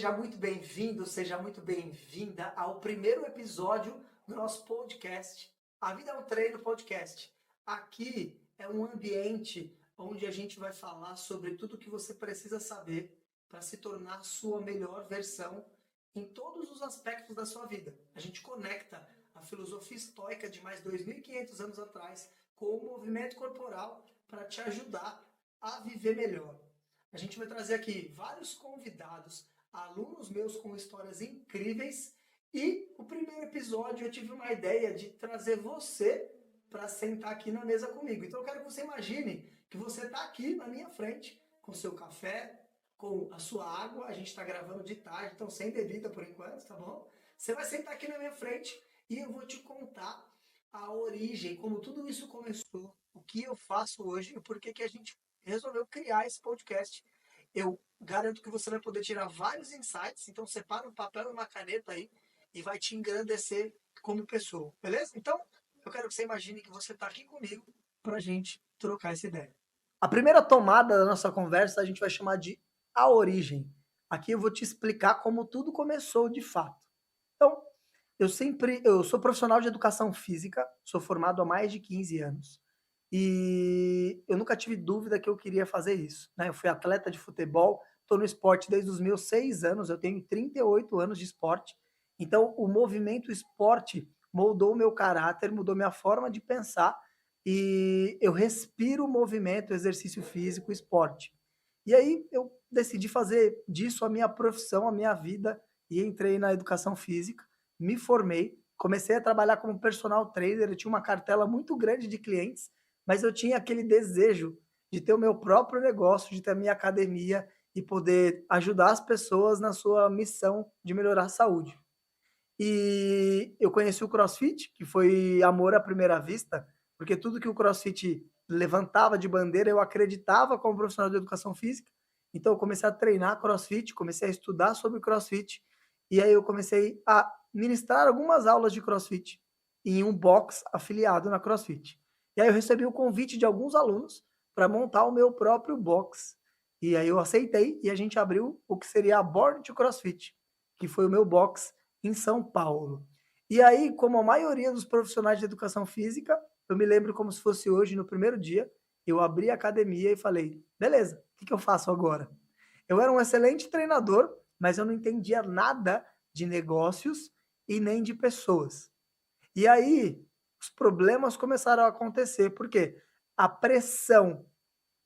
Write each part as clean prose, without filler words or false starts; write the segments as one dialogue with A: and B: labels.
A: Seja muito bem-vindo, seja muito bem-vinda ao primeiro episódio do nosso podcast. A Vida é um Treino Podcast. Aqui é um ambiente onde a gente vai falar sobre tudo o que você precisa saber para se tornar a sua melhor versão em todos os aspectos da sua vida. A gente conecta a filosofia estoica de mais 2.500 anos atrás com o movimento corporal para te ajudar a viver melhor. A gente vai trazer aqui vários convidados, alunos meus com histórias incríveis, e o primeiro episódio eu tive uma ideia de trazer você para sentar aqui na mesa comigo. Então eu quero que você imagine que você está aqui na minha frente com seu café, com a sua água. A gente está gravando de tarde, então sem bebida por enquanto, tá bom? Você vai sentar aqui na minha frente e eu vou te contar a origem, como tudo isso começou, o que eu faço hoje e por que a gente resolveu criar esse podcast. Eu garanto que você vai poder tirar vários insights, então separa um papel e uma caneta aí e vai te engrandecer como pessoa, beleza? Então, eu quero que você imagine que você está aqui comigo para a gente trocar essa ideia. A primeira tomada da nossa conversa a gente vai chamar de a origem. Aqui eu vou te explicar como tudo começou de fato. Então, eu sou profissional de educação física, sou formado há mais de 15 anos. E eu nunca tive dúvida que eu queria fazer isso, né? Eu fui atleta de futebol, estou no esporte desde os meus 6 anos, eu tenho 38 anos de esporte. Então, o movimento esporte moldou o meu caráter, mudou minha forma de pensar e eu respiro movimento, exercício físico, esporte. E aí eu decidi fazer disso a minha profissão, a minha vida e entrei na educação física, me formei, comecei a trabalhar como personal trainer, eu tinha uma cartela muito grande de clientes, mas eu tinha aquele desejo de ter o meu próprio negócio, de ter a minha academia e poder ajudar as pessoas na sua missão de melhorar a saúde. E eu conheci o CrossFit, que foi amor à primeira vista, porque tudo que o CrossFit levantava de bandeira, eu acreditava como profissional de educação física. Então eu comecei a treinar CrossFit, comecei a estudar sobre CrossFit, e aí eu comecei a ministrar algumas aulas de CrossFit em um box afiliado na CrossFit. E aí eu recebi o convite de alguns alunos para montar o meu próprio box. E aí eu aceitei e a gente abriu o que seria a Born to CrossFit, que foi o meu box em São Paulo. E aí, como a maioria dos profissionais de educação física, eu me lembro como se fosse hoje, no primeiro dia, eu abri a academia e falei, beleza, o que eu faço agora? Eu era um excelente treinador, mas eu não entendia nada de negócios e nem de pessoas. E aí, os problemas começaram a acontecer, porque a pressão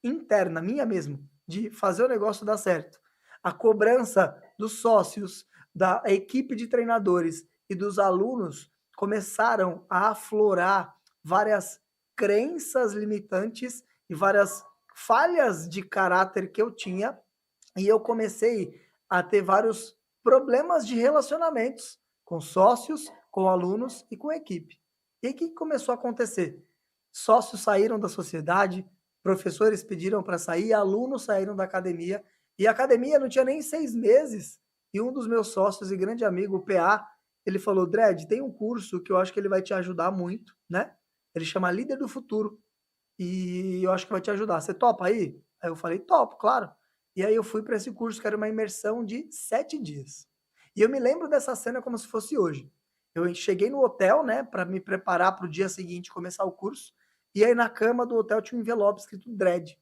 A: interna, minha mesmo, de fazer o negócio dar certo, a cobrança dos sócios, da equipe de treinadores e dos alunos começaram a aflorar várias crenças limitantes e várias falhas de caráter que eu tinha, e eu comecei a ter vários problemas de relacionamentos com sócios, com alunos e com equipe. E aí o que começou a acontecer? Sócios saíram da sociedade, professores pediram para sair, alunos saíram da academia, e a academia não tinha nem 6 meses, e um dos meus sócios e grande amigo, o PA, ele falou, Dredd, tem um curso que eu acho que ele vai te ajudar muito, né? Ele chama Líder do Futuro, e eu acho que vai te ajudar. Você topa aí? Aí eu falei, topo, claro. E aí eu fui para esse curso, que era uma imersão de 7 dias. E eu me lembro dessa cena como se fosse hoje. Eu cheguei no hotel, né, para me preparar para o dia seguinte começar o curso, e aí na cama do hotel tinha um envelope escrito Dredd.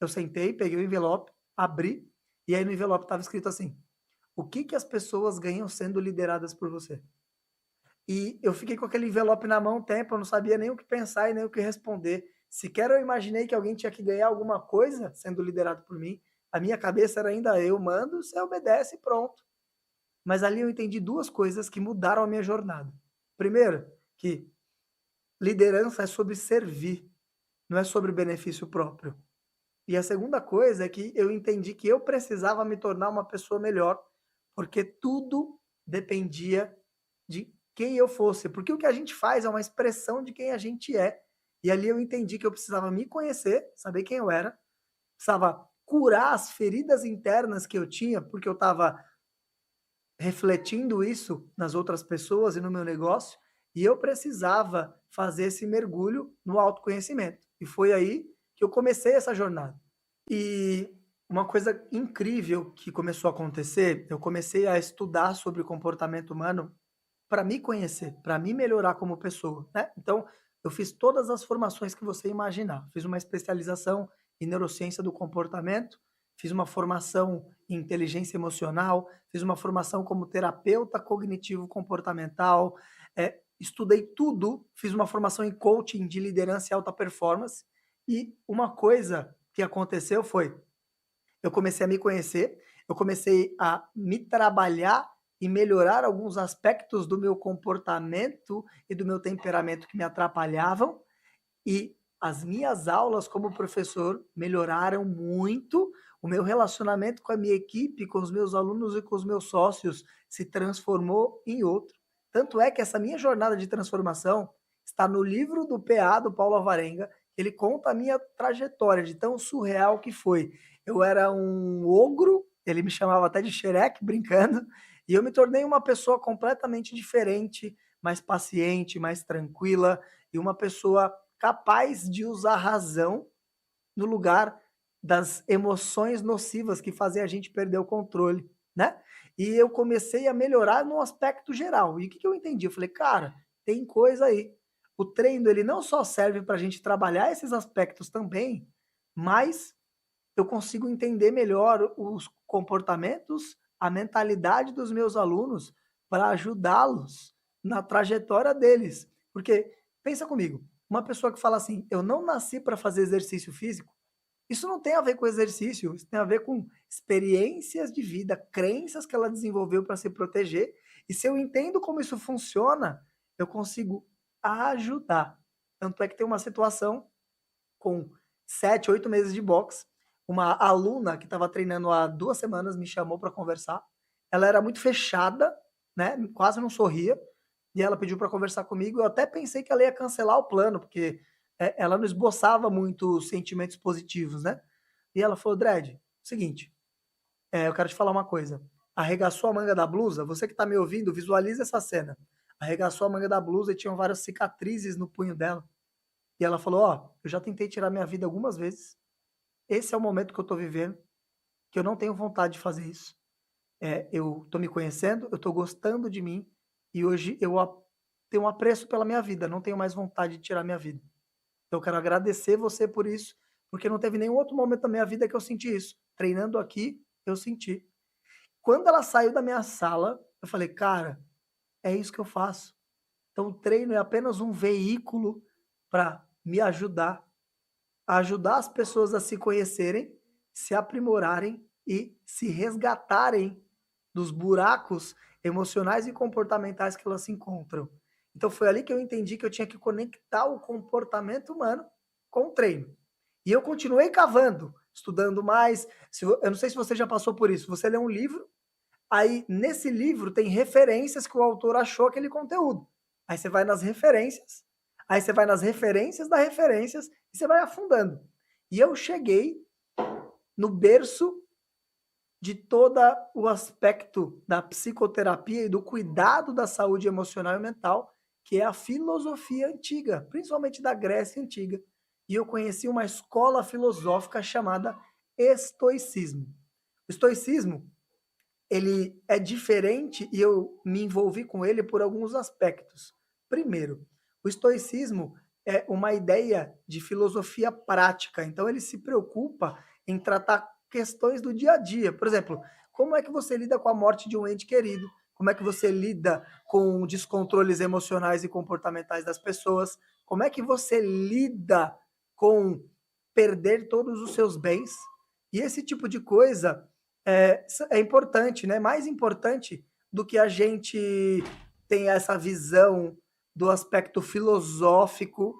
A: Eu sentei, peguei o envelope, abri, e aí no envelope estava escrito assim, o que as pessoas ganham sendo lideradas por você? E eu fiquei com aquele envelope na mão um tempo, eu não sabia nem o que pensar e nem o que responder. Sequer eu imaginei que alguém tinha que ganhar alguma coisa sendo liderado por mim. A minha cabeça era ainda eu mando, você obedece e pronto. Mas ali eu entendi duas coisas que mudaram a minha jornada. Primeiro, que liderança é sobre servir, não é sobre benefício próprio. E a segunda coisa é que eu entendi que eu precisava me tornar uma pessoa melhor, porque tudo dependia de quem eu fosse. Porque o que a gente faz é uma expressão de quem a gente é. E ali eu entendi que eu precisava me conhecer, saber quem eu era, precisava curar as feridas internas que eu tinha, porque eu estava refletindo isso nas outras pessoas e no meu negócio, e eu precisava fazer esse mergulho no autoconhecimento. E foi aí que eu comecei essa jornada. E Uma coisa incrível que começou a acontecer, eu comecei a estudar sobre o comportamento humano para me conhecer, para me melhorar como pessoa, né. Então, eu fiz todas as formações que você imaginar. Fiz uma especialização em neurociência do comportamento, fiz uma formação em inteligência emocional, fiz uma formação como terapeuta cognitivo comportamental, estudei tudo, fiz uma formação em coaching de liderança e alta performance, e uma coisa que aconteceu foi eu comecei a me conhecer, eu comecei a me trabalhar e melhorar alguns aspectos do meu comportamento e do meu temperamento que me atrapalhavam, e as minhas aulas como professor melhoraram muito, o meu relacionamento com a minha equipe, com os meus alunos e com os meus sócios se transformou em outro. Tanto é que essa minha jornada de transformação está no livro do PA, do Paulo Alvarenga, ele conta a minha trajetória de tão surreal que foi. Eu era um ogro, ele me chamava até de Shrek, brincando, e eu me tornei uma pessoa completamente diferente, mais paciente, mais tranquila, e uma pessoa capaz de usar a razão no lugar das emoções nocivas que fazem a gente perder o controle, né? E eu comecei a melhorar no aspecto geral. E o que que eu entendi? Eu falei, cara, tem coisa aí. O treino, ele não só serve para a gente trabalhar esses aspectos também, mas eu consigo entender melhor os comportamentos, a mentalidade dos meus alunos para ajudá-los na trajetória deles. Porque, pensa comigo, uma pessoa que fala assim, eu não nasci para fazer exercício físico, isso não tem a ver com exercício, isso tem a ver com experiências de vida, crenças que ela desenvolveu para se proteger. E se eu entendo como isso funciona, eu consigo ajudar. Tanto é que tem uma situação com 7, 8 meses de boxe, uma aluna que estava treinando há 2 semanas me chamou para conversar. Ela era muito fechada, né, quase não sorria, e ela pediu para conversar comigo. Eu até pensei que ela ia cancelar o plano, porque, ela não esboçava muito sentimentos positivos, né. E ela falou: "Dredd, seguinte, eu quero te falar uma coisa, arregaçou a manga da blusa, você que está me ouvindo, visualiza essa cena. Arregaçou a manga da blusa e tinham várias cicatrizes no punho dela. E ela falou: "Ó, eu já tentei tirar minha vida algumas vezes. Esse é o momento que eu tô vivendo, que eu não tenho vontade de fazer isso. Eu tô me conhecendo, eu tô gostando de mim e hoje tenho um apreço pela minha vida, não tenho mais vontade de tirar minha vida. Então eu quero agradecer você por isso, porque não teve nenhum outro momento da minha vida que eu senti isso. Treinando aqui, eu senti". Quando ela saiu da minha sala, eu falei: "Cara, é isso que eu faço". Então o treino é apenas um veículo para me ajudar a ajudar as pessoas a se conhecerem, se aprimorarem e se resgatarem dos buracos emocionais e comportamentais que elas se encontram. Então foi ali que eu entendi que eu tinha que conectar o comportamento humano com o treino. E eu continuei cavando, estudando mais. Eu não sei se você já passou por isso. Você lê um livro, aí nesse livro tem referências que o autor achou aquele conteúdo. Aí você vai nas referências, aí você vai nas referências das referências e você vai afundando. E eu cheguei no berço de todo o aspecto da psicoterapia e do cuidado da saúde emocional e mental, que é a filosofia antiga, principalmente da Grécia Antiga. E eu conheci uma escola filosófica chamada estoicismo. O estoicismo, ele é diferente e eu me envolvi com ele por alguns aspectos. Primeiro, o estoicismo é uma ideia de filosofia prática, então ele se preocupa em tratar questões do dia a dia. Por exemplo, como é que você lida com a morte de um ente querido? Como é que você lida com descontroles emocionais e comportamentais das pessoas? Como é que você lida com perder todos os seus bens? E esse tipo de coisa é importante, né? Mais importante do que a gente ter essa visão do aspecto filosófico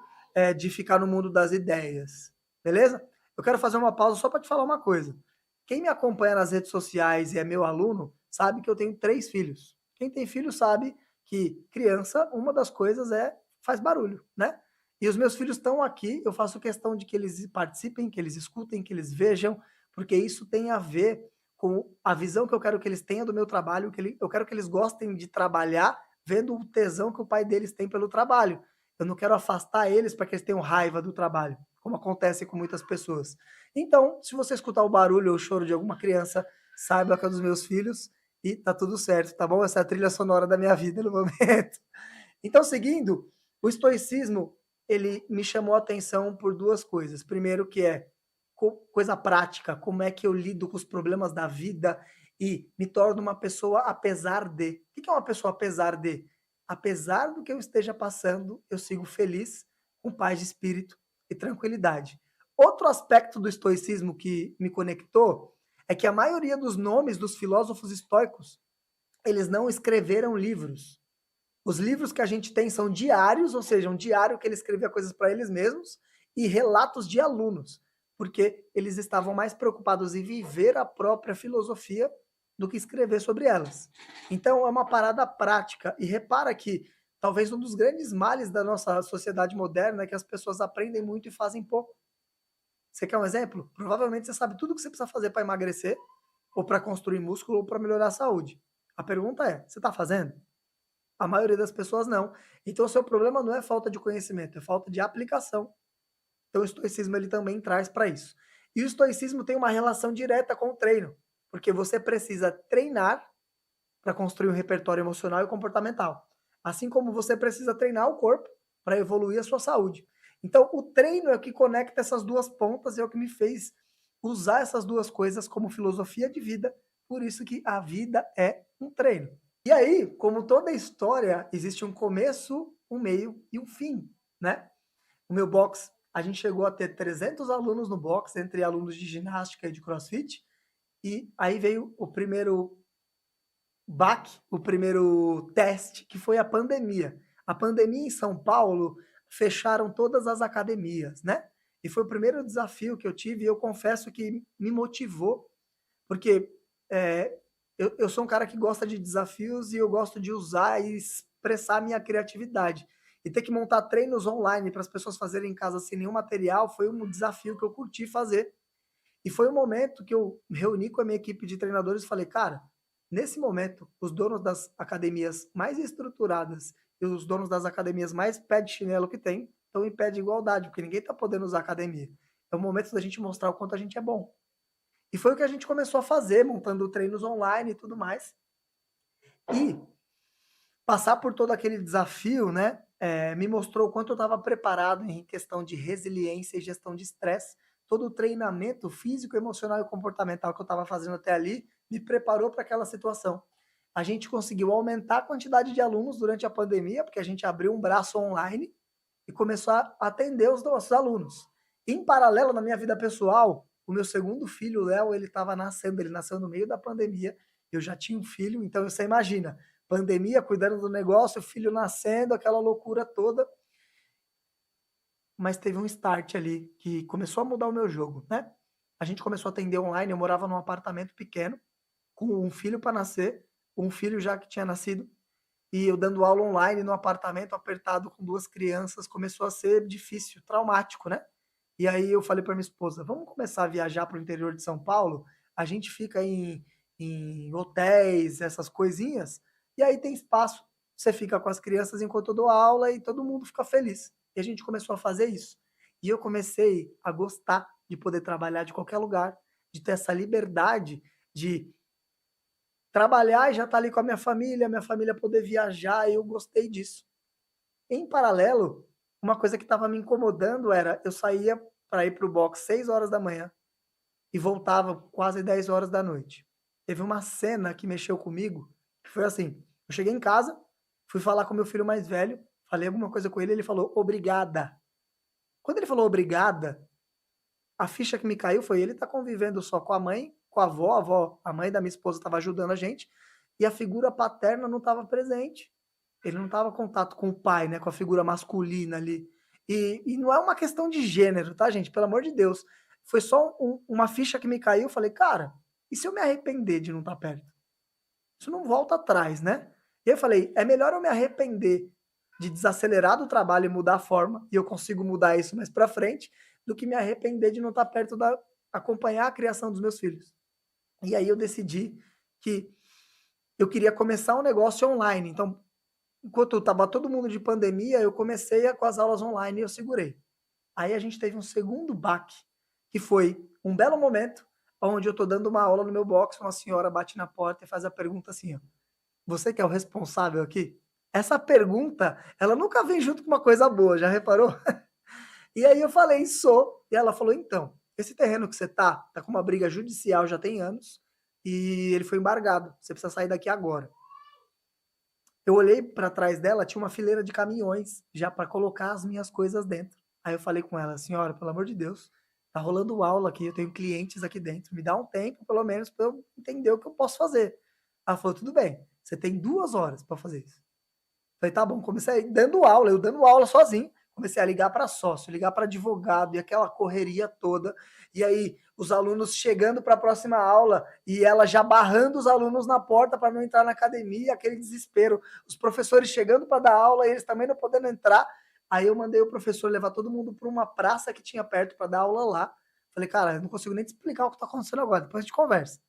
A: de ficar no mundo das ideias. Beleza? Eu quero fazer uma pausa só para te falar uma coisa. Quem me acompanha nas redes sociais e é meu aluno, sabe que eu tenho 3 filhos. Quem tem filho sabe que criança, uma das coisas faz barulho, né? E os meus filhos estão aqui, eu faço questão de que eles participem, que eles escutem, que eles vejam, porque isso tem a ver com a visão que eu quero que eles tenham do meu trabalho, eu quero que eles gostem de trabalhar vendo o tesão que o pai deles tem pelo trabalho. Eu não quero afastar eles para que eles tenham raiva do trabalho. como acontece com muitas pessoas. Então, se você escutar o barulho ou o choro de alguma criança, saiba que é dos meus filhos e tá tudo certo, tá bom? Essa é a trilha sonora da minha vida no momento. Então, seguindo, o estoicismo, ele me chamou a atenção por duas coisas. Primeiro, que é coisa prática, como é que eu lido com os problemas da vida e me torno uma pessoa apesar de. O que é uma pessoa apesar de? Apesar do que eu esteja passando, eu sigo feliz, com paz de espírito e tranquilidade. Outro aspecto do estoicismo que me conectou é que a maioria dos nomes dos filósofos estoicos, eles não escreveram livros. Os livros que a gente tem são diários, ou seja, um diário que ele escrevia coisas para eles mesmos, e relatos de alunos, porque eles estavam mais preocupados em viver a própria filosofia do que escrever sobre elas. Então é uma parada prática. E repara que talvez um dos grandes males da nossa sociedade moderna é que as pessoas aprendem muito e fazem pouco. Você quer um exemplo? Provavelmente você sabe tudo o que você precisa fazer para emagrecer, ou para construir músculo, ou para melhorar a saúde. A pergunta é: você está fazendo? A maioria das pessoas não. Então, o seu problema não é falta de conhecimento, é falta de aplicação. Então, o estoicismo ele também traz para isso. E o estoicismo tem uma relação direta com o treino, porque você precisa treinar para construir um repertório emocional e comportamental. Assim como você precisa treinar o corpo para evoluir a sua saúde. Então, o treino é o que conecta essas duas pontas e é o que me fez usar essas duas coisas como filosofia de vida. Por isso que a vida é um treino. E aí, como toda história, existe um começo, um meio e um fim, né? O meu box, a gente chegou a ter 300 alunos no box, entre alunos de ginástica e de crossfit, e aí veio o primeiro baque, o primeiro teste, que foi a pandemia. A pandemia em São Paulo fecharam todas as academias, né? E foi o primeiro desafio que eu tive e eu confesso que me motivou, porque é, eu sou um cara que gosta de desafios e eu gosto de usar e expressar a minha criatividade. E ter que montar treinos online para as pessoas fazerem em casa sem nenhum material foi um desafio que eu curti fazer. E foi um momento que eu me reuni com a minha equipe de treinadores e falei, cara, nesse momento, os donos das academias mais estruturadas e os donos das academias mais pé de chinelo que tem, estão em pé de igualdade, porque ninguém está podendo usar academia. É o momento da gente mostrar o quanto a gente é bom. E foi o que a gente começou a fazer, montando treinos online e tudo mais. E passar por todo aquele desafio, né, me mostrou o quanto eu estava preparado em questão de resiliência e gestão de estresse. Todo o treinamento físico, emocional e comportamental que eu estava fazendo até ali me preparou para aquela situação. A gente conseguiu aumentar a quantidade de alunos durante a pandemia, porque a gente abriu um braço online e começou a atender os nossos alunos. Em paralelo, na minha vida pessoal, o meu segundo filho, o Léo, ele estava nascendo, ele nasceu no meio da pandemia, eu já tinha um filho, então você imagina, pandemia, cuidando do negócio, o filho nascendo, aquela loucura toda. Mas teve um start ali que começou a mudar o meu jogo, né? A gente começou a atender online, eu morava num apartamento pequeno, com um filho para nascer, um filho já que tinha nascido, e eu dando aula online no apartamento apertado com duas crianças, começou a ser difícil, traumático, né? E aí eu falei para minha esposa, vamos começar a viajar para o interior de São Paulo? A gente fica em hotéis, essas coisinhas, e aí tem espaço. Você fica com as crianças enquanto eu dou aula e todo mundo fica feliz. E a gente começou a fazer isso. E eu comecei a gostar de poder trabalhar de qualquer lugar, de ter essa liberdade de trabalhar e já estar ali com a minha família poder viajar, e eu gostei disso. Em paralelo, uma coisa que estava me incomodando era eu saía para ir para o box 6 horas da manhã e voltava quase 10 horas da noite. Teve uma cena que mexeu comigo, que foi assim, eu cheguei em casa, fui falar com meu filho mais velho, falei alguma coisa com ele, ele falou obrigada. Quando ele falou obrigada, a ficha que me caiu foi ele tá convivendo só com a mãe, com a avó, a mãe da minha esposa estava ajudando a gente, e a figura paterna não estava presente. Ele não estava em contato com o pai, né, com a figura masculina ali. E não é uma questão de gênero, tá, gente? Pelo amor de Deus. Foi só uma ficha que me caiu. Eu falei, cara, e se eu me arrepender de não estar perto? Isso não volta atrás, né? E eu falei, é melhor eu me arrepender de desacelerar do trabalho e mudar a forma, e eu consigo mudar isso mais para frente, do que me arrepender de não estar perto da acompanhar a criação dos meus filhos. E aí eu decidi que eu queria começar um negócio online. Então, enquanto estava todo mundo de pandemia, eu comecei com as aulas online e eu segurei. Aí a gente teve um segundo baque, que foi um belo momento, onde eu tô dando uma aula no meu box, uma senhora bate na porta e faz a pergunta assim, ó: "Você que é o responsável aqui?" Essa pergunta, ela nunca vem junto com uma coisa boa, já reparou? E aí eu falei: "Sou". E ela falou: "Então, esse terreno que você tá com uma briga judicial já tem anos, e ele foi embargado, você precisa sair daqui agora". Eu olhei para trás dela, tinha uma fileira de caminhões já para colocar as minhas coisas dentro. Aí eu falei com ela: "Senhora, pelo amor de Deus, tá rolando aula aqui, eu tenho clientes aqui dentro, me dá um tempo pelo menos para eu entender o que eu posso fazer". Ela falou: "Tudo bem, você tem 2 horas para fazer isso". Falei: "Tá bom". Comecei dando aula, eu dando aula sozinho, comecei a ligar para sócio, ligar para advogado e aquela correria toda. E aí os alunos chegando para a próxima aula e ela já barrando os alunos na porta para não entrar na academia, aquele desespero. Os professores chegando para dar aula e eles também não podendo entrar. Aí eu mandei o professor levar todo mundo para uma praça que tinha perto para dar aula lá. Falei: "Cara, eu não consigo nem te explicar o que está acontecendo agora, depois a gente conversa".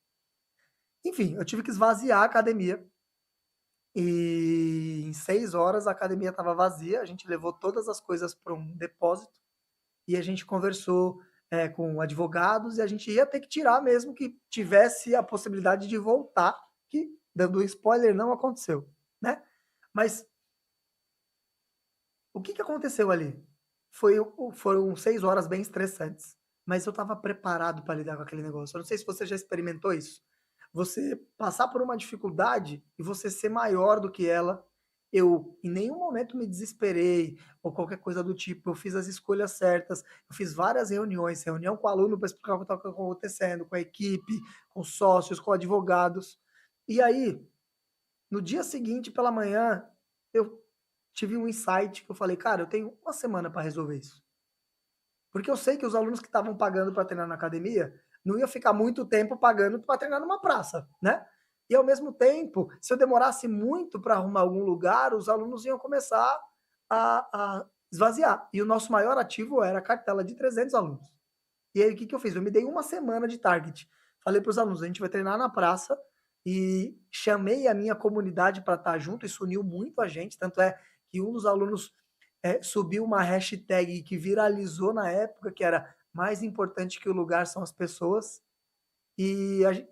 A: Enfim, eu tive que esvaziar a academia e em 6 horas a academia estava vazia, a gente levou todas as coisas para um depósito e a gente conversou, com advogados e a gente ia ter que tirar mesmo que tivesse a possibilidade de voltar, que, dando um spoiler, não aconteceu, né. Mas o que que aconteceu ali? Foram 6 horas bem estressantes, mas eu estava preparado para lidar com aquele negócio. Eu não sei se você já experimentou isso. Você passar por uma dificuldade e você ser maior do que ela. Eu em nenhum momento me desesperei ou qualquer coisa do tipo, eu fiz as escolhas certas, eu fiz várias reuniões, reunião com o aluno para explicar o que estava acontecendo, com a equipe, com sócios, com advogados. E aí, no dia seguinte pela manhã, eu tive um insight que eu falei: "Cara, eu tenho uma semana para resolver isso". Porque eu sei que os alunos que estavam pagando para treinar na academia, não ia ficar muito tempo pagando para treinar numa praça, né. E ao mesmo tempo, se eu demorasse muito para arrumar algum lugar, os alunos iam começar a esvaziar. E o nosso maior ativo era a cartela de 300 alunos. E aí o que que eu fiz? Eu me dei uma semana de target. Falei para os alunos: "A gente vai treinar na praça", e chamei a minha comunidade para estar junto, isso uniu muito a gente, tanto é que um dos alunos, subiu uma hashtag que viralizou na época, que era "mais importante que o lugar são as pessoas", e a gen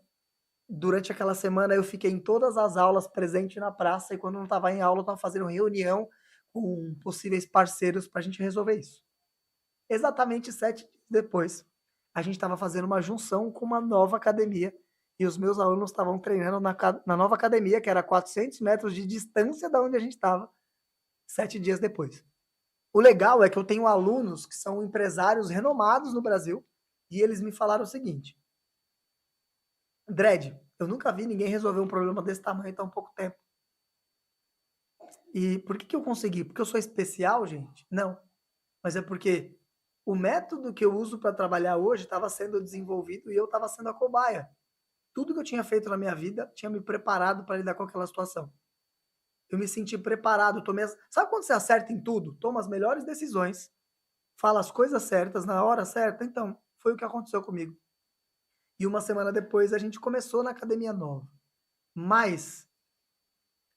A: durante aquela semana eu fiquei em todas as aulas presente na praça e quando não estava em aula eu estava fazendo reunião com possíveis parceiros para a gente resolver isso. Exatamente 7 dias depois, a gente estava fazendo uma junção com uma nova academia, e os meus alunos estavam treinando na nova academia, que era 400 metros de distância da onde a gente estava, 7 dias depois. O legal é que eu tenho alunos que são empresários renomados no Brasil, e eles me falaram o seguinte: "Dredd, eu nunca vi ninguém resolver um problema desse tamanho em tão pouco tempo". E por que que eu consegui? Porque eu sou especial, gente? Não, mas é porque o método que eu uso para trabalhar hoje estava sendo desenvolvido e eu estava sendo a cobaia. Tudo que eu tinha feito na minha vida tinha me preparado para lidar com aquela situação. Eu me senti preparado, tomei as sabe quando você acerta em tudo? Toma as melhores decisões, fala as coisas certas na hora certa? Então, foi o que aconteceu comigo. E uma semana depois a gente começou na academia nova. Mas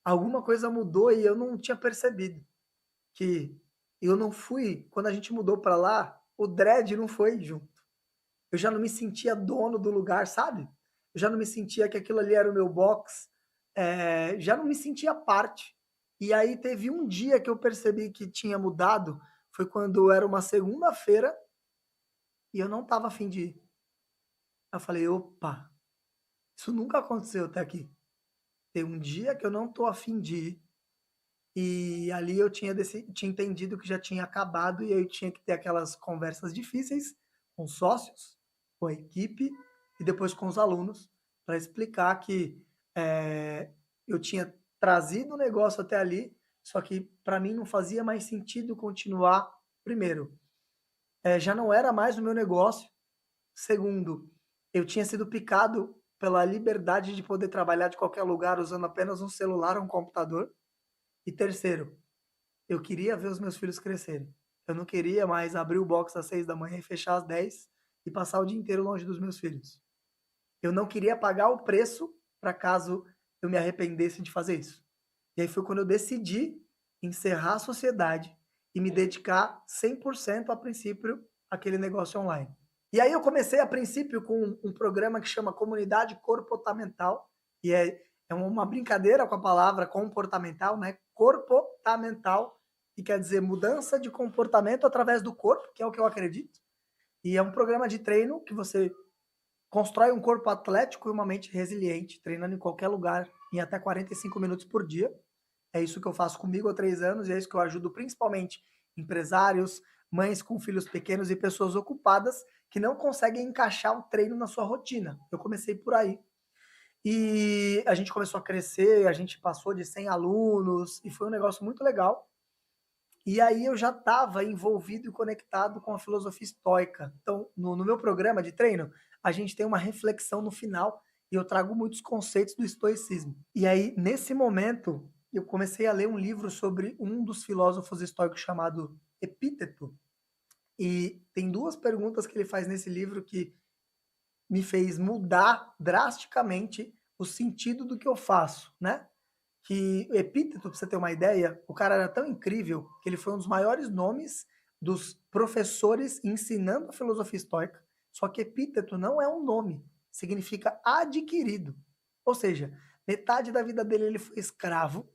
A: alguma coisa mudou e eu não tinha percebido. Que eu não fui quando a gente mudou pra lá, o dread não foi junto. Eu já não me sentia dono do lugar, sabe? Eu já não me sentia que aquilo ali era o meu box, já não me sentia parte. E aí teve um dia que eu percebi que tinha mudado, foi quando era uma segunda-feira e eu não estava afim de ir. Eu falei: "Opa, isso nunca aconteceu até aqui. Tem um dia que eu não tô afim de ir". E ali eu tinha entendido que já tinha acabado e aí eu tinha que ter aquelas conversas difíceis com sócios, com a equipe e depois com os alunos, para explicar que, eu tinha trazido o negócio até ali, só que para mim não fazia mais sentido continuar. Primeiro, já não era mais o meu negócio. Segundo, eu tinha sido picado pela liberdade de poder trabalhar de qualquer lugar usando apenas um celular ou um computador. E terceiro, eu queria ver os meus filhos crescerem. Eu não queria mais abrir o box às 6 da manhã e fechar às 10 e passar o dia inteiro longe dos meus filhos. Eu não queria pagar o preço para caso eu me arrependesse de fazer isso. E aí foi quando eu decidi encerrar a sociedade e me dedicar 100% a princípio àquele negócio online. E aí eu comecei a princípio com um programa que chama Comunidade Comportamental, e é uma brincadeira com a palavra comportamental, né? Comportamental, que quer dizer mudança de comportamento através do corpo, que é o que eu acredito. E é um programa de treino que você constrói um corpo atlético e uma mente resiliente, treinando em qualquer lugar, em até 45 minutos por dia. É isso que eu faço comigo há 3 anos e é isso que eu ajudo principalmente empresários, mães com filhos pequenos e pessoas ocupadas que não conseguem encaixar o treino na sua rotina. Eu comecei por aí. E a gente começou a crescer, a gente passou de 100 alunos e foi um negócio muito legal. E aí eu já estava envolvido e conectado com a filosofia estoica. Então, no meu programa de treino, a gente tem uma reflexão no final e eu trago muitos conceitos do estoicismo. E aí, nesse momento, eu comecei a ler um livro sobre um dos filósofos estoicos chamado Epíteto. E tem 2 perguntas que ele faz nesse livro que me fez mudar drasticamente o sentido do que eu faço, né? Que o Epíteto, para você ter uma ideia, o cara era tão incrível que ele foi um dos maiores nomes dos professores ensinando a filosofia estoica. Só que epíteto não é um nome, significa adquirido. Ou seja, metade da vida dele ele foi escravo,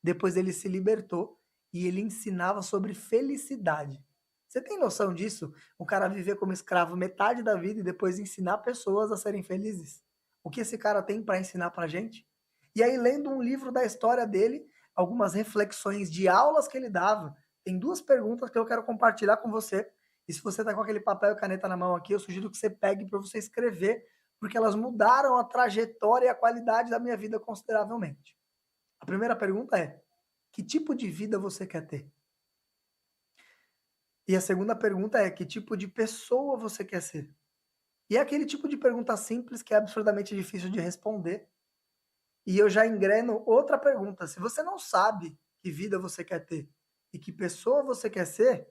A: depois ele se libertou e ele ensinava sobre felicidade. Você tem noção disso? O cara viver como escravo metade da vida e depois ensinar pessoas a serem felizes? O que esse cara tem para ensinar pra gente? E aí, lendo um livro da história dele, algumas reflexões de aulas que ele dava, tem 2 perguntas que eu quero compartilhar com você. E se você está com aquele papel e caneta na mão aqui, eu sugiro que você pegue para você escrever, porque elas mudaram a trajetória e a qualidade da minha vida consideravelmente. A primeira pergunta é: que tipo de vida você quer ter? E a segunda pergunta é: que tipo de pessoa você quer ser? E é aquele tipo de pergunta simples que é absurdamente difícil de responder. E eu já engreno outra pergunta. Se você não sabe que vida você quer ter e que pessoa você quer ser,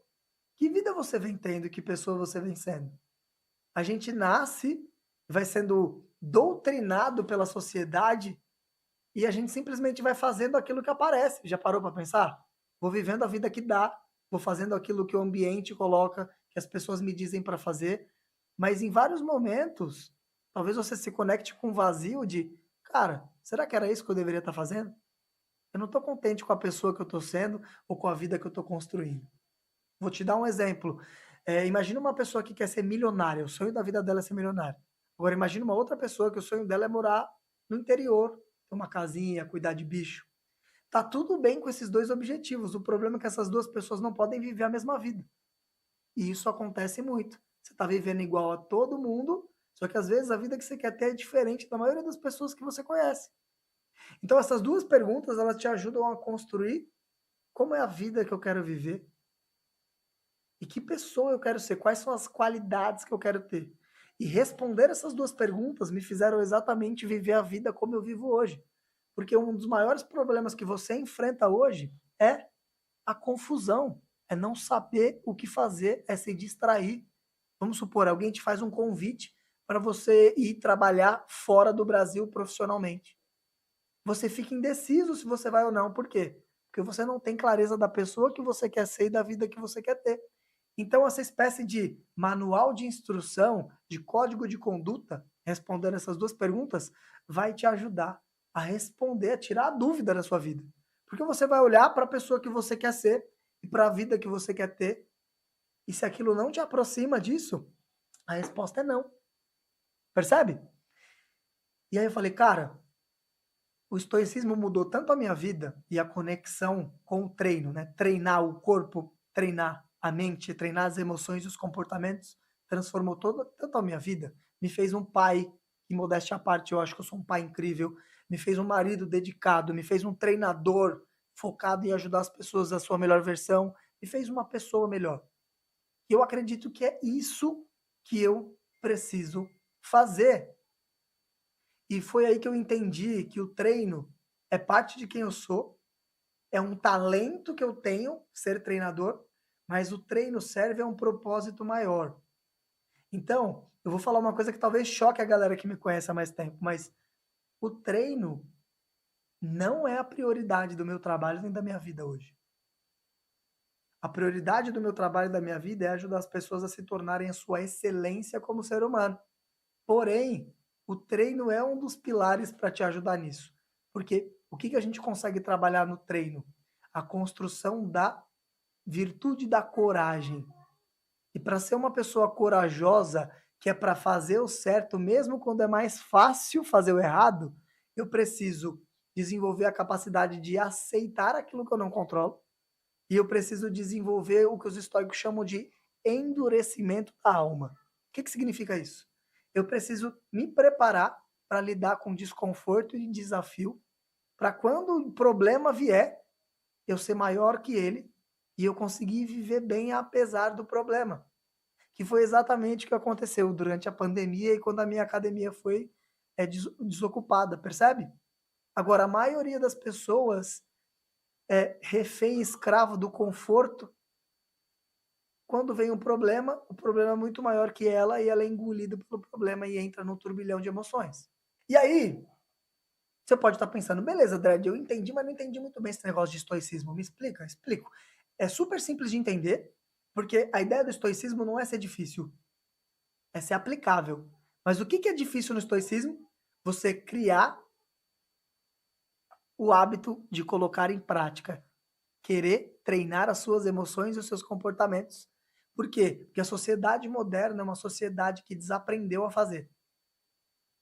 A: que vida você vem tendo e que pessoa você vem sendo? A gente nasce, vai sendo doutrinado pela sociedade e a gente simplesmente vai fazendo aquilo que aparece. Já parou para pensar? Vou vivendo a vida que dá, vou fazendo aquilo que o ambiente coloca, que as pessoas me dizem para fazer, mas em vários momentos, talvez você se conecte com um vazio de, cara, será que era isso que eu deveria estar fazendo? Eu não estou contente com a pessoa que eu estou sendo ou com a vida que eu estou construindo. Vou te dar um exemplo. Imagina uma pessoa que quer ser milionária, o sonho da vida dela é ser milionária. Agora imagina uma outra pessoa que o sonho dela é morar no interior, ter uma casinha, cuidar de bicho. Tá tudo bem com esses 2 objetivos. O problema é que essas 2 pessoas não podem viver a mesma vida. E isso acontece muito. Você está vivendo igual a todo mundo, só que às vezes a vida que você quer ter é diferente da maioria das pessoas que você conhece. Então essas 2 perguntas, elas te ajudam a construir como é a vida que eu quero viver e que pessoa eu quero ser, quais são as qualidades que eu quero ter. E responder essas 2 perguntas me fizeram exatamente viver a vida como eu vivo hoje. Porque um dos maiores problemas que você enfrenta hoje é a confusão, é não saber o que fazer, é se distrair. Vamos supor, alguém te faz um convite para você ir trabalhar fora do Brasil profissionalmente. Você fica indeciso se você vai ou não. Por quê? Porque você não tem clareza da pessoa que você quer ser e da vida que você quer ter. Então, essa espécie de manual de instrução, de código de conduta, respondendo essas 2 perguntas, vai te ajudar a responder, a tirar a dúvida da sua vida. Porque você vai olhar para a pessoa que você quer ser e para a vida que você quer ter. E se aquilo não te aproxima disso, a resposta é não. Percebe? E aí eu falei, cara, o estoicismo mudou tanto a minha vida e a conexão com o treino, né? Treinar o corpo, treinar a mente, treinar as emoções e os comportamentos, transformou tanto a minha vida. Me fez um pai, e modéstia à parte, eu acho que eu sou um pai incrível. Me fez um marido dedicado, me fez um treinador focado em ajudar as pessoas à sua melhor versão, me fez uma pessoa melhor. E eu acredito que é isso que eu preciso fazer. E foi aí que eu entendi que o treino é parte de quem eu sou, é um talento que eu tenho, ser treinador, mas o treino serve a um propósito maior. Então, eu vou falar uma coisa que talvez choque a galera que me conhece há mais tempo, mas o treino não é a prioridade do meu trabalho nem da minha vida hoje. A prioridade do meu trabalho e da minha vida é ajudar as pessoas a se tornarem a sua excelência como ser humano. Porém, o treino é um dos pilares para te ajudar nisso. Porque o que a gente consegue trabalhar no treino? A construção da virtude da coragem. E para ser uma pessoa corajosa, que é para fazer o certo, mesmo quando é mais fácil fazer o errado, eu preciso desenvolver a capacidade de aceitar aquilo que eu não controlo, e eu preciso desenvolver o que os estoicos chamam de endurecimento da alma. O que significa isso? Eu preciso me preparar para lidar com desconforto e desafio, para quando o problema vier, eu ser maior que ele e eu conseguir viver bem apesar do problema. Que foi exatamente o que aconteceu durante a pandemia e quando a minha academia foi desocupada, percebe? Agora, a maioria das pessoas é refém, escravo do conforto. Quando vem um problema, o problema é muito maior que ela e ela é engolida pelo problema e entra num turbilhão de emoções. E aí, você pode estar pensando, beleza, Dredd, eu entendi, mas não entendi muito bem esse negócio de estoicismo. Me explica? Explico. É super simples de entender, porque a ideia do estoicismo não é ser difícil, é ser aplicável. Mas o que é difícil no estoicismo? Você criar o hábito de colocar em prática, querer treinar as suas emoções e os seus comportamentos. Por quê? Porque a sociedade moderna é uma sociedade que desaprendeu a fazer.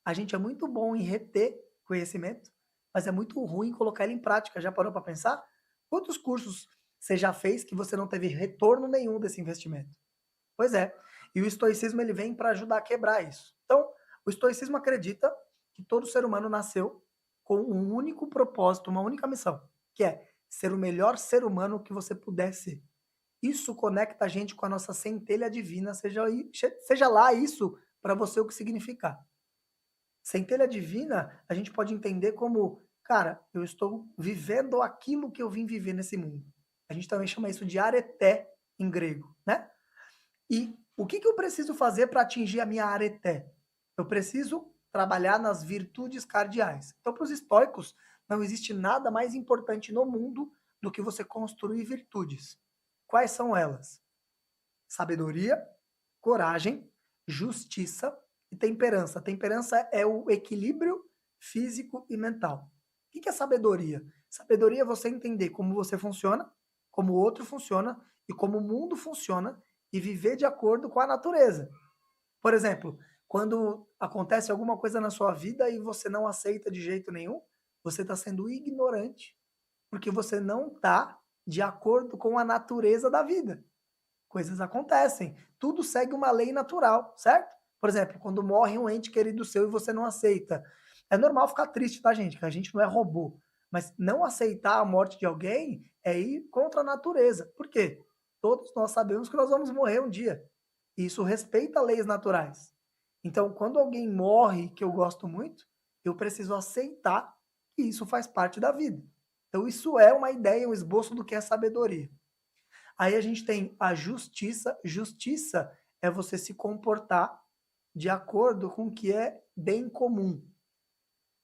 A: A gente é muito bom em reter conhecimento, mas é muito ruim colocar ele em prática. Já parou para pensar? Quantos cursos você já fez que você não teve retorno nenhum desse investimento? Pois é. E o estoicismo ele vem para ajudar a quebrar isso. Então, o estoicismo acredita que todo ser humano nasceu com um único propósito, uma única missão, que é ser o melhor ser humano que você puder ser. Isso conecta a gente com a nossa centelha divina, seja lá isso para você o que significar. Centelha divina, a gente pode entender como, cara, eu estou vivendo aquilo que eu vim viver nesse mundo. A gente também chama isso de areté em grego, né? E o que eu preciso fazer para atingir a minha areté? Eu preciso trabalhar nas virtudes cardeais. Então, para os estoicos, não existe nada mais importante no mundo do que você construir virtudes. Quais são elas? Sabedoria, coragem, justiça e temperança. Temperança é o equilíbrio físico e mental. O que é sabedoria? Sabedoria é você entender como você funciona, como o outro funciona e como o mundo funciona e viver de acordo com a natureza. Por exemplo, quando acontece alguma coisa na sua vida e você não aceita de jeito nenhum, você está sendo ignorante, porque você não está de acordo com a natureza da vida. Coisas acontecem, tudo segue uma lei natural, certo? Por exemplo, quando morre um ente querido seu e você não aceita, é normal ficar triste, tá, gente? Que a gente não é robô. Mas não aceitar a morte de alguém é ir contra a natureza. Por quê? Todos nós sabemos que nós vamos morrer um dia. E isso respeita leis naturais. Então, quando alguém morre, que eu gosto muito, eu preciso aceitar que isso faz parte da vida. Então, isso é uma ideia, um esboço do que é sabedoria. Aí a gente tem a justiça. Justiça é você se comportar de acordo com o que é bem comum.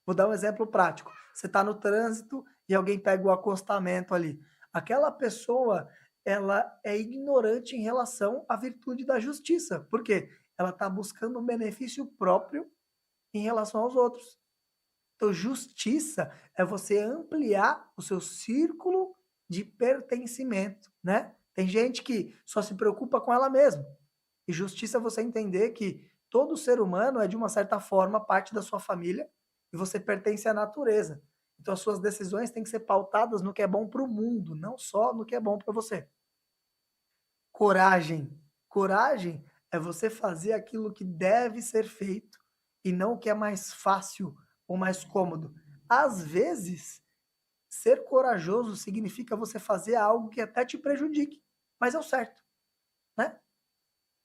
A: Vou dar um exemplo prático. Você está no trânsito e alguém pega o acostamento ali. Aquela pessoa, ela é ignorante em relação à virtude da justiça. Por quê? Ela está buscando um benefício próprio em relação aos outros. Então, justiça é você ampliar o seu círculo de pertencimento, né? Tem gente que só se preocupa com ela mesma. E justiça é você entender que todo ser humano é, de uma certa forma, parte da sua família e você pertence à natureza. Então, as suas decisões têm que ser pautadas no que é bom para o mundo, não só no que é bom para você. Coragem. Coragem é você fazer aquilo que deve ser feito e não o que é mais fácil ou mais cômodo. Às vezes, ser corajoso significa você fazer algo que até te prejudique, mas é o certo, né?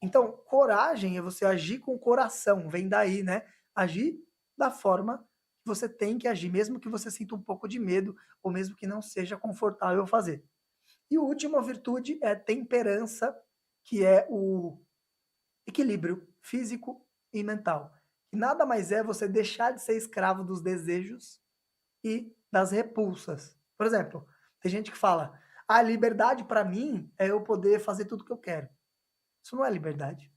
A: Então, coragem é você agir com o coração, vem daí, né? Agir da forma que você tem que agir, mesmo que você sinta um pouco de medo ou mesmo que não seja confortável fazer. E a última virtude é temperança, que é o equilíbrio físico e mental. E nada mais é você deixar de ser escravo dos desejos e das repulsas. Por exemplo, tem gente que fala: A liberdade, para mim, é eu poder fazer tudo o que eu quero. Isso não é liberdade.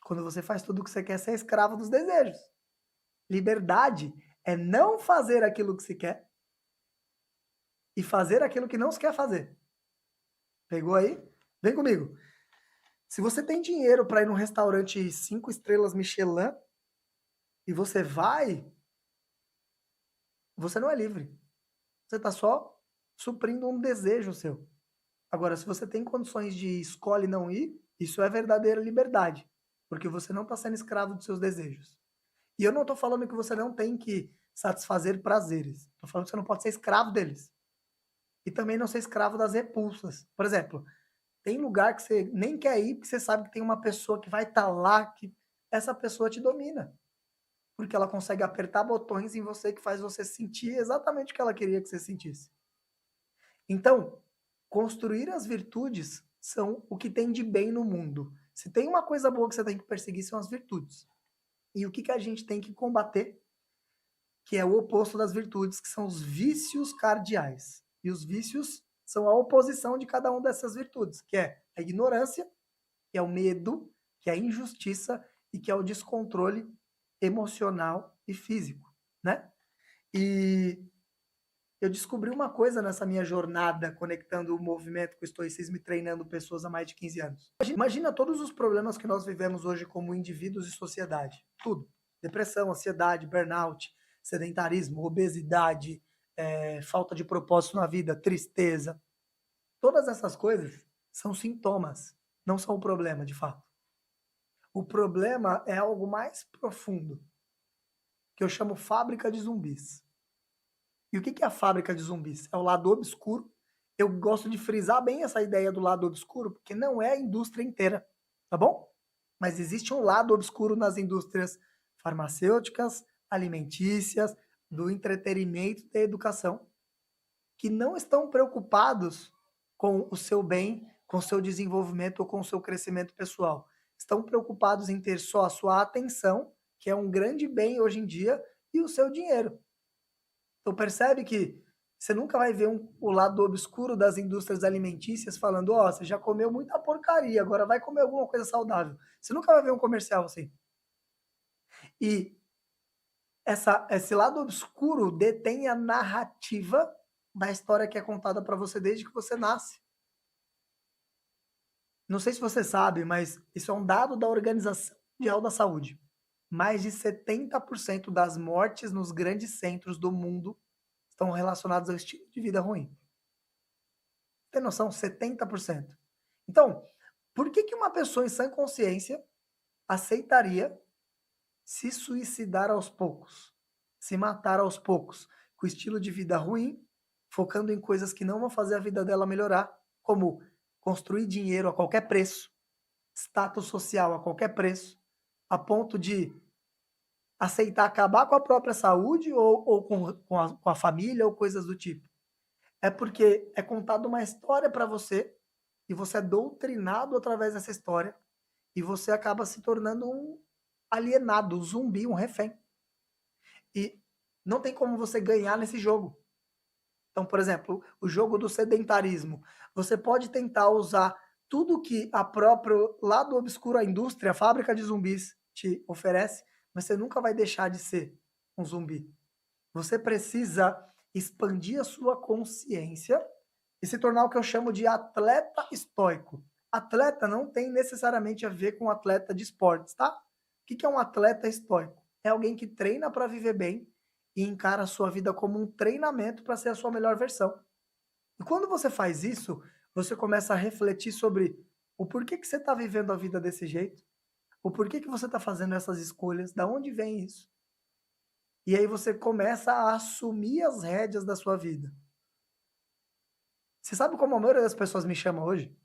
A: Quando você faz tudo o que você quer, você é escravo dos desejos. Liberdade é não fazer aquilo que se quer e fazer aquilo que não se quer fazer. Pegou aí? Vem comigo. Se você tem dinheiro para ir num restaurante 5 estrelas Michelin e você vai, você não é livre. Você está só suprindo um desejo seu. Agora, se você tem condições de escolhe não ir, isso é verdadeira liberdade, porque você não está sendo escravo dos seus desejos. E eu não estou falando que você não tem que satisfazer prazeres. Estou falando que você não pode ser escravo deles. E também não ser escravo das repulsas. Por exemplo, tem lugar que você nem quer ir porque você sabe que tem uma pessoa que vai estar lá, que essa pessoa te domina. Porque ela consegue apertar botões em você que faz você sentir exatamente o que ela queria que você sentisse. Então, construir as virtudes são o que tem de bem no mundo. Se tem uma coisa boa que você tem que perseguir, são as virtudes. E o que a gente tem que combater? Que é o oposto das virtudes, que são os vícios cardeais. E os vícios são a oposição de cada uma dessas virtudes, que é a ignorância, que é o medo, que é a injustiça e que é o descontrole emocional e físico, né? E eu descobri uma coisa nessa minha jornada conectando o movimento com o estoicismo e treinando pessoas há mais de 15 anos. Imagina todos os problemas que nós vivemos hoje como indivíduos e sociedade. Tudo. Depressão, ansiedade, burnout, sedentarismo, obesidade, falta de propósito na vida, tristeza. Todas essas coisas são sintomas, não são o problema, de fato. O problema é algo mais profundo, que eu chamo fábrica de zumbis. E o que é a fábrica de zumbis? É o lado obscuro. Eu gosto de frisar bem essa ideia do lado obscuro, porque não é a indústria inteira, tá bom? Mas existe um lado obscuro nas indústrias farmacêuticas, alimentícias, do entretenimento e da educação, que não estão preocupados com o seu bem, com o seu desenvolvimento ou com o seu crescimento pessoal. Estão preocupados em ter só a sua atenção, que é um grande bem hoje em dia, e o seu dinheiro. Então percebe que você nunca vai ver o lado obscuro das indústrias alimentícias falando, ó, você já comeu muita porcaria, agora vai comer alguma coisa saudável. Você nunca vai ver um comercial assim. E esse lado obscuro detém a narrativa da história que é contada para você desde que você nasce. Não sei se você sabe, mas isso é um dado da Organização Mundial da Saúde. Mais de 70% das mortes nos grandes centros do mundo estão relacionados ao estilo de vida ruim. Tem noção? 70%. Então, por que uma pessoa em sã consciência aceitaria se suicidar aos poucos, se matar aos poucos, com estilo de vida ruim, focando em coisas que não vão fazer a vida dela melhorar, como construir dinheiro a qualquer preço, status social a qualquer preço, a ponto de aceitar acabar com a própria saúde ou com a família ou coisas do tipo. É porque é contada uma história para você e você é doutrinado através dessa história e você acaba se tornando um alienado, um zumbi, um refém. E não tem como você ganhar nesse jogo. Então, por exemplo, o jogo do sedentarismo. Você pode tentar usar tudo que a próprio lado obscuro, a indústria, a fábrica de zumbis te oferece, mas você nunca vai deixar de ser um zumbi. Você precisa expandir a sua consciência e se tornar o que eu chamo de atleta estoico. Atleta não tem necessariamente a ver com atleta de esportes, tá? O que é um atleta estoico? É alguém que treina para viver bem e encara a sua vida como um treinamento para ser a sua melhor versão. E quando você faz isso, você começa a refletir sobre o porquê que você está vivendo a vida desse jeito, o porquê que você está fazendo essas escolhas, da onde vem isso. E aí você começa a assumir as rédeas da sua vida. Você sabe como a maioria das pessoas me chama hoje?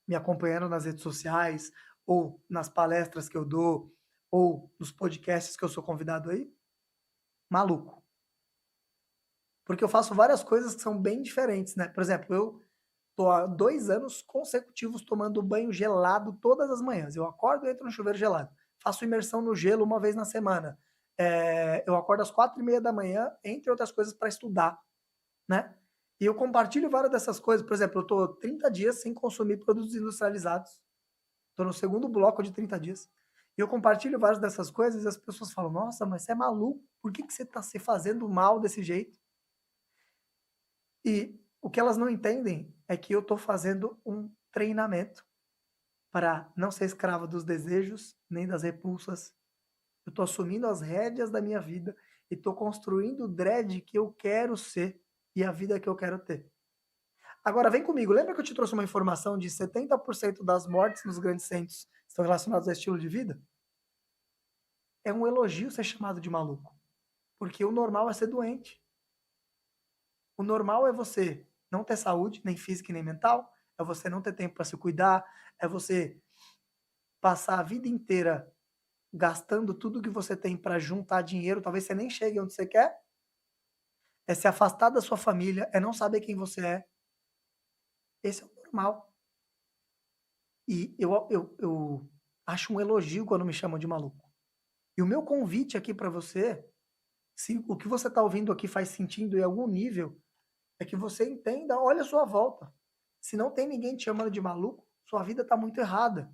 A: Me acompanhando nas redes sociais, ou nas palestras que eu dou, ou nos podcasts que eu sou convidado aí? Maluco. Porque eu faço várias coisas que são bem diferentes, né? Por exemplo, eu tô há 2 anos consecutivos tomando banho gelado todas as manhãs. Eu acordo e entro no chuveiro gelado. Faço imersão no gelo uma vez na semana. Eu acordo às 4:30 da manhã, entre outras coisas, para estudar, né? E eu compartilho várias dessas coisas. Por exemplo, eu estou 30 dias sem consumir produtos industrializados. Estou no segundo bloco de 30 dias. E eu compartilho várias dessas coisas e as pessoas falam, nossa, mas você é maluco. Por que você está se fazendo mal desse jeito? E o que elas não entendem é que eu estou fazendo um treinamento para não ser escravo dos desejos nem das repulsas. Eu estou assumindo as rédeas da minha vida e estou construindo o dread que eu quero ser e a vida que eu quero ter. Agora vem comigo, lembra que eu te trouxe uma informação de 70% das mortes nos grandes centros estão relacionadas ao estilo de vida? É um elogio ser chamado de maluco, porque o normal é ser doente. O normal é você não ter saúde, nem física e nem mental, é você não ter tempo para se cuidar, é você passar a vida inteira gastando tudo que você tem para juntar dinheiro, talvez você nem chegue onde você quer, é se afastar da sua família, é não saber quem você é. Esse é o normal. E eu acho um elogio quando me chamam de maluco. E o meu convite aqui para você, se o que você está ouvindo aqui faz sentido em algum nível, é que você entenda, olha a sua volta. Se não tem ninguém te chamando de maluco, sua vida está muito errada.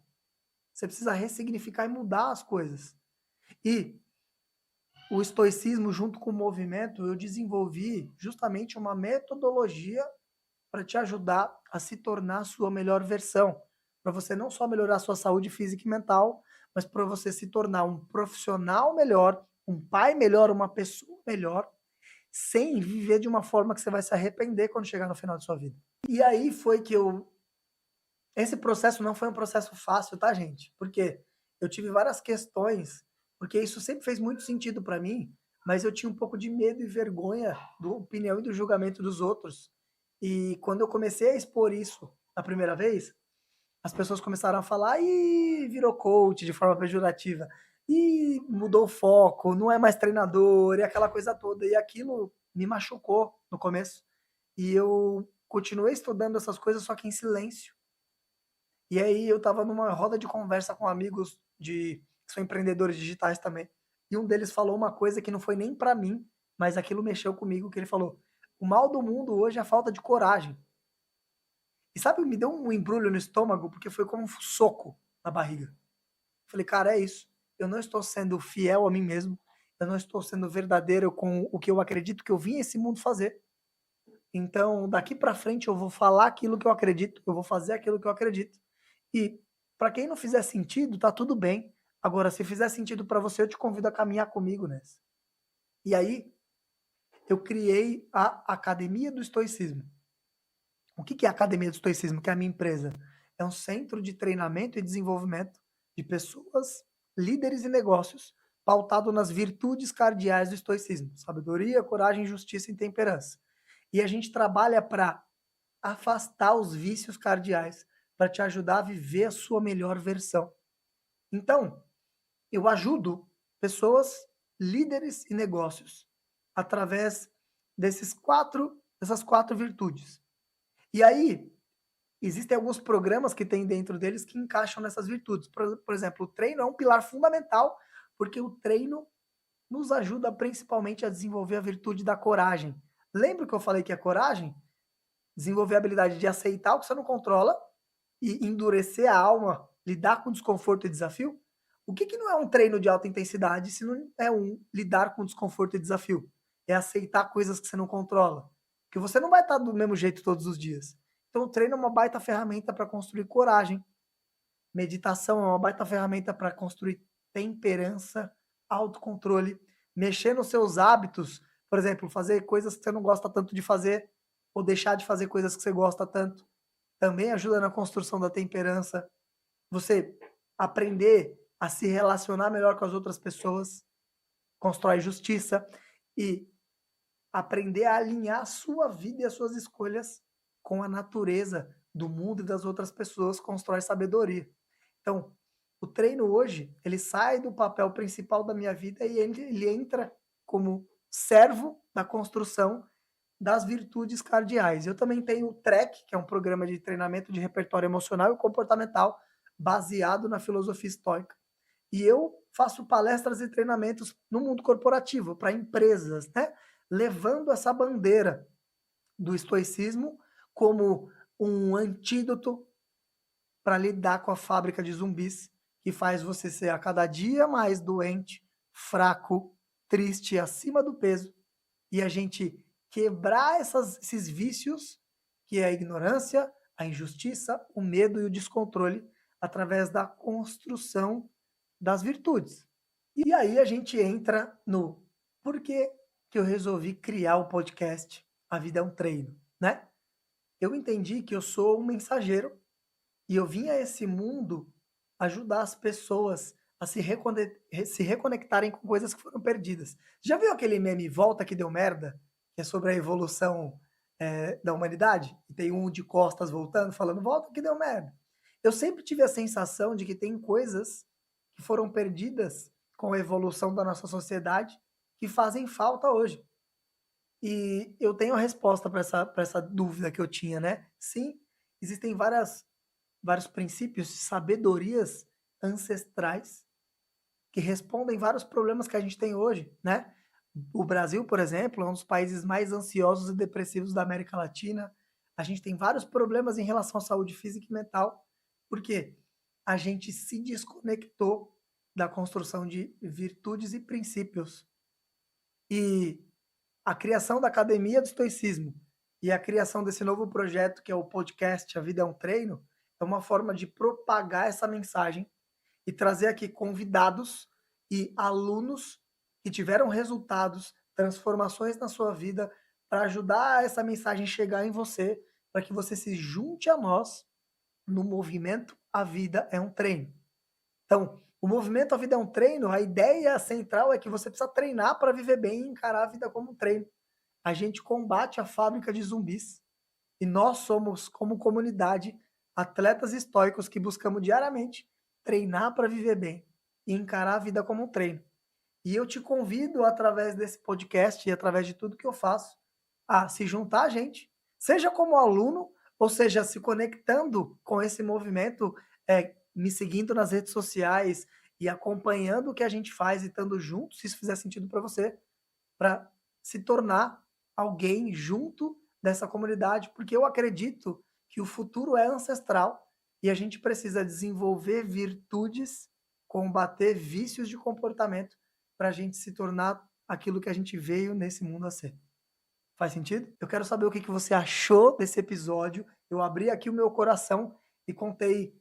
A: Você precisa ressignificar e mudar as coisas. E o estoicismo, junto com o movimento, eu desenvolvi justamente uma metodologia para te ajudar a se tornar a sua melhor versão. Para você não só melhorar a sua saúde física e mental, mas para você se tornar um profissional melhor, um pai melhor, uma pessoa melhor, sem viver de uma forma que você vai se arrepender quando chegar no final de sua vida. E aí foi que esse processo não foi um processo fácil, tá, gente? Porque eu tive várias questões, porque isso sempre fez muito sentido para mim, mas eu tinha um pouco de medo e vergonha da opinião e do julgamento dos outros. E quando eu comecei a expor isso a primeira vez, as pessoas começaram a falar e virou coach de forma pejorativa. E mudou o foco, não é mais treinador, e aquela coisa toda. E aquilo me machucou no começo. E eu continuei estudando essas coisas, só que em silêncio. E aí eu estava numa roda de conversa com amigos que são empreendedores digitais também. E um deles falou uma coisa que não foi nem para mim, mas aquilo mexeu comigo, que ele falou: "O mal do mundo hoje é a falta de coragem". E sabe, me deu um embrulho no estômago, porque foi como um soco na barriga. Falei: "Cara, é isso. Eu não estou sendo fiel a mim mesmo. Eu não estou sendo verdadeiro com o que eu acredito que eu vim a esse mundo fazer. Então, daqui para frente eu vou falar aquilo que eu acredito, eu vou fazer aquilo que eu acredito. E para quem não fizer sentido, tá tudo bem. Agora, se fizer sentido para você, eu te convido a caminhar comigo nessa". E aí, eu criei a Academia do Estoicismo. O que é a Academia do Estoicismo? Que é a minha empresa. É um centro de treinamento e desenvolvimento de pessoas, líderes e negócios, pautado nas virtudes cardeais do estoicismo: sabedoria, coragem, justiça e temperança. E a gente trabalha para afastar os vícios cardeais, para te ajudar a viver a sua melhor versão. Então, eu ajudo pessoas, líderes e negócios através dessas quatro virtudes. E aí, existem alguns programas que tem dentro deles que encaixam nessas virtudes. Por exemplo, o treino é um pilar fundamental, porque o treino nos ajuda principalmente a desenvolver a virtude da coragem. Lembra que eu falei que a coragem? Desenvolver a habilidade de aceitar o que você não controla e endurecer a alma, lidar com desconforto e desafio. O que não é um treino de alta intensidade se não é lidar com desconforto e desafio? É aceitar coisas que você não controla. Porque você não vai estar do mesmo jeito todos os dias. Então o treino é uma baita ferramenta para construir coragem. Meditação é uma baita ferramenta para construir temperança, autocontrole, mexer nos seus hábitos, por exemplo, fazer coisas que você não gosta tanto de fazer, ou deixar de fazer coisas que você gosta tanto. Também ajuda na construção da temperança. Você aprender a se relacionar melhor com as outras pessoas, constrói justiça e aprender a alinhar a sua vida e as suas escolhas com a natureza do mundo e das outras pessoas, constrói sabedoria. Então, o treino hoje, ele sai do papel principal da minha vida e ele entra como servo da construção das virtudes cardeais. Eu também tenho o TREC, que é um programa de treinamento de repertório emocional e comportamental baseado na filosofia estoica. E eu faço palestras e treinamentos no mundo corporativo, para empresas, né? Levando essa bandeira do estoicismo como um antídoto para lidar com a fábrica de zumbis que faz você ser a cada dia mais doente, fraco, triste, acima do peso, e a gente quebrar esses vícios, que é a ignorância, a injustiça, o medo e o descontrole, através da construção das virtudes. E aí a gente entra no porquê que eu resolvi criar o podcast A Vida é um Treino, né? Eu entendi que eu sou um mensageiro e eu vim a esse mundo ajudar as pessoas a se reconectarem com coisas que foram perdidas. Já viu aquele meme Volta que deu merda? Que é sobre a evolução da humanidade? E tem um de costas voltando, falando Volta que deu merda. Eu sempre tive a sensação de que tem coisas que foram perdidas com a evolução da nossa sociedade que fazem falta hoje. E eu tenho a resposta para essa dúvida que eu tinha, né? Sim, existem vários princípios, sabedorias ancestrais que respondem vários problemas que a gente tem hoje, né? O Brasil, por exemplo, é um dos países mais ansiosos e depressivos da América Latina. A gente tem vários problemas em relação à saúde física e mental, porque a gente se desconectou da construção de virtudes e princípios. E a criação da Academia do Estoicismo e a criação desse novo projeto, que é o podcast A Vida é um Treino, é uma forma de propagar essa mensagem e trazer aqui convidados e alunos que tiveram resultados, transformações na sua vida, para ajudar essa mensagem a chegar em você, para que você se junte a nós no movimento A Vida é um Treino. Então, o movimento A Vida é um Treino, a ideia central é que você precisa treinar para viver bem e encarar a vida como um treino. A gente combate a fábrica de zumbis e nós somos, como comunidade, atletas estoicos que buscamos diariamente treinar para viver bem e encarar a vida como um treino. E eu te convido, através desse podcast e através de tudo que eu faço, a se juntar a gente, seja como aluno, ou seja, se conectando com esse movimento, me seguindo nas redes sociais e acompanhando o que a gente faz e estando junto, se isso fizer sentido para você, para se tornar alguém junto dessa comunidade, porque eu acredito que o futuro é ancestral e a gente precisa desenvolver virtudes, combater vícios de comportamento para a gente se tornar aquilo que a gente veio nesse mundo a ser. Faz sentido? Eu quero saber o que você achou desse episódio. Eu abri aqui o meu coração e contei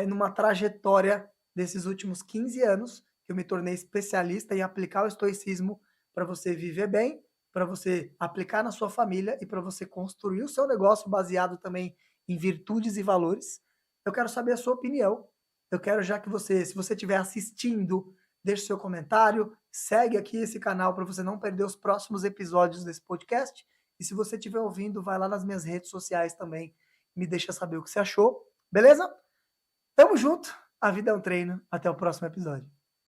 A: numa trajetória desses últimos 15 anos que eu me tornei especialista em aplicar o estoicismo para você viver bem, para você aplicar na sua família e para você construir o seu negócio baseado também em virtudes e valores. Eu quero saber a sua opinião. Eu quero já que você, se você estiver assistindo, deixe seu comentário, segue aqui esse canal para você não perder os próximos episódios desse podcast. E se você estiver ouvindo, vai lá nas minhas redes sociais também, me deixa saber o que você achou. Beleza? Tamo junto. A vida é um treino. Até o próximo episódio.